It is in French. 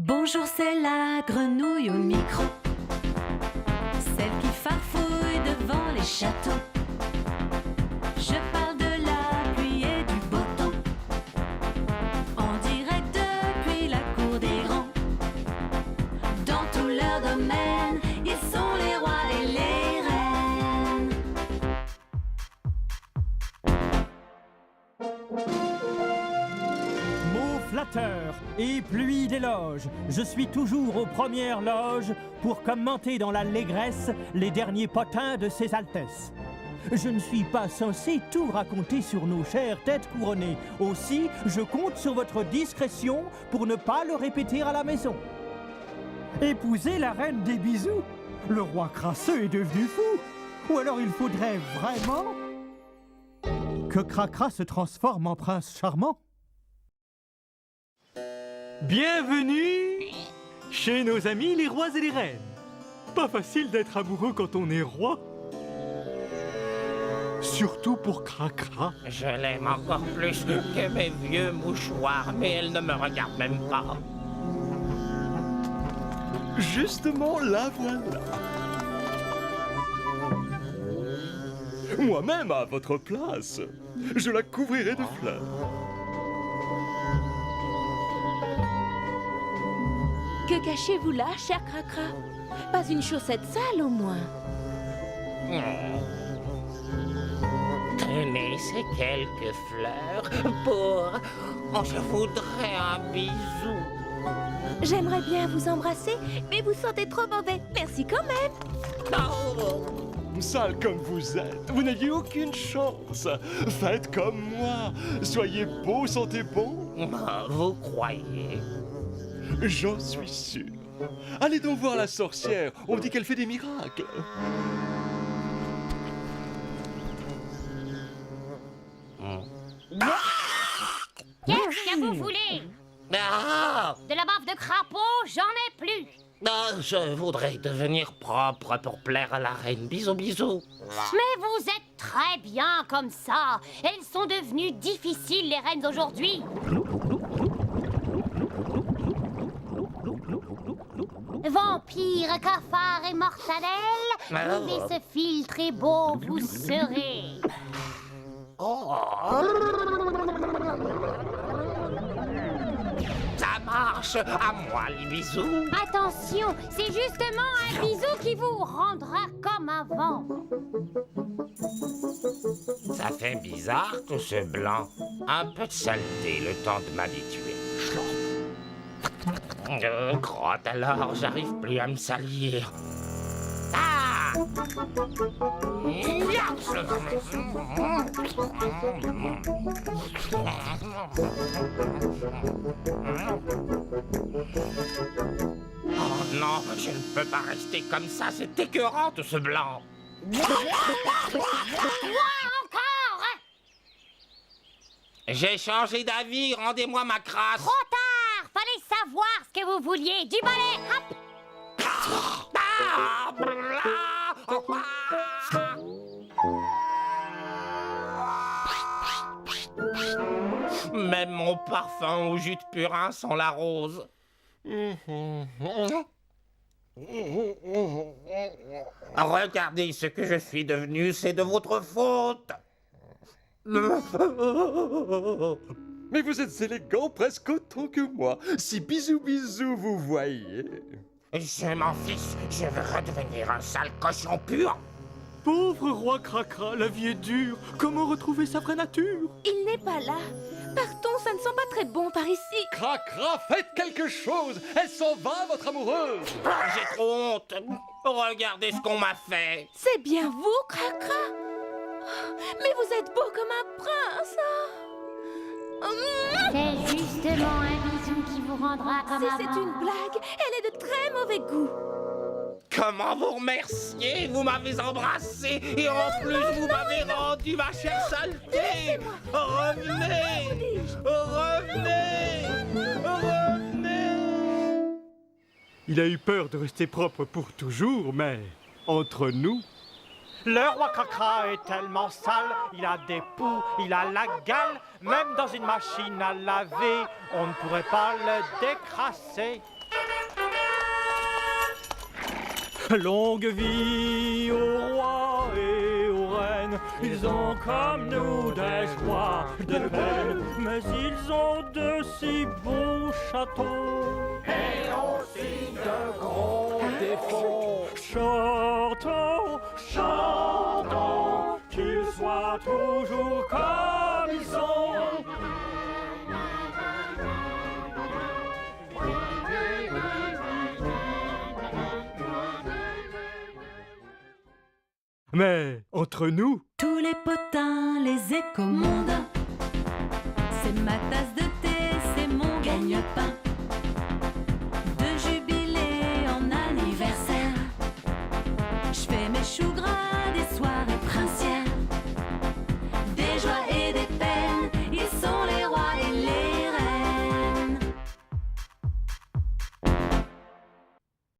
Bonjour, c'est la grenouille au micro, celle qui farfouille devant les châteaux. Je parle de la pluie et du beau temps, en direct depuis la cour des grands. Dans tout leur domaine, ils sont les rois et les reines. Mots flatteurs et pluie d'éloges, je suis toujours aux premières loges pour commenter dans l'allégresse les derniers potins de ses altesses. Je ne suis pas censé tout raconter sur nos chères têtes couronnées. Aussi, je compte sur votre discrétion pour ne pas le répéter à la maison. Épouser la reine des bisous? Le roi crasseux est devenu fou. Ou alors il faudrait vraiment que Cracra se transforme en prince charmant. Bienvenue chez nos amis les rois et les reines. Pas facile d'être amoureux quand on est roi. Surtout pour Cracra. Je l'aime encore plus que mes vieux mouchoirs, mais elle ne me regarde même pas. Justement, la voilà. Moi-même, à votre place, je la couvrirai de fleurs. Que cachez-vous là, cher Cracra? Pas une chaussette sale, au moins. Tenez ces quelques fleurs pour... Oh, je voudrais un bisou. J'aimerais bien vous embrasser, mais vous sentez trop mauvais. Merci quand même. Oh. Sale comme vous êtes, vous n'aviez aucune chance. Faites comme moi. Soyez beau, sentez bon. Vous croyez? J'en suis sûr. Allez donc voir la sorcière. On dit qu'elle fait des miracles. Qu'est-ce que vous voulez? Ah! De la bave de crapaud, j'en ai plus. Ah, je voudrais devenir propre pour plaire à la reine. Bisous, bisous. Mais vous êtes très bien comme ça. Elles sont devenues difficiles, les reines, aujourd'hui. Vampires, cafards et mortadelles, buvez ce filtre et beau vous serez. Ça marche. À moi, les bisous. Attention, c'est justement un bisou qui vous rendra comme avant. Ça fait bizarre tout ce blanc. Un peu de saleté, le temps de m'habituer. Crotte alors, j'arrive plus à me salir. Ah! Oh non, je ne peux pas rester comme ça, c'est écœurant tout ce blanc. Quoi encore? J'ai changé d'avis, rendez-moi ma crasse. Trop tard! Fallait savoir ce que vous vouliez. Du balai, hop! Ah, même mon parfum au jus de purin sent la rose. Regardez ce que je suis devenu, c'est de votre faute. Mais vous êtes élégant presque autant que moi. Si bisous bisous vous voyez. Je m'en fiche, je veux redevenir un sale cochon pur. Pauvre roi Cracra, la vie est dure. Comment retrouver sa vraie nature? Il n'est pas là. Partons, ça ne sent pas très bon par ici. Cracra, faites quelque chose. Elle s'en va, votre amoureuse. J'ai trop honte. Regardez ce qu'on m'a fait. C'est bien vous, Cracra? Mais vous êtes beau comme un prince. C'est justement un bisou qui vous rendra comme Si avant. c'est une blague, elle est de très mauvais goût. Comment vous remercier? Vous m'avez embrassé et en plus vous m'avez rendu ma chère saleté. Revenez! Revenez! Revenez! Il a eu peur de rester propre pour toujours, mais entre nous... Le roi Cracra est tellement sale, il a des poux, il a la gale, même dans une machine à laver, on ne pourrait pas le décrasser. Longue vie aux rois et aux reines, ils ont comme nous des joies, des peines, mais ils ont de si beaux châteaux. Et aussi de gros défauts. Chantons, chantons, qu'ils soient toujours comme ils sont. Mais entre nous, Tous les potins, les écomondas. C'est ma tasse de thé, c'est mon gagne-pain.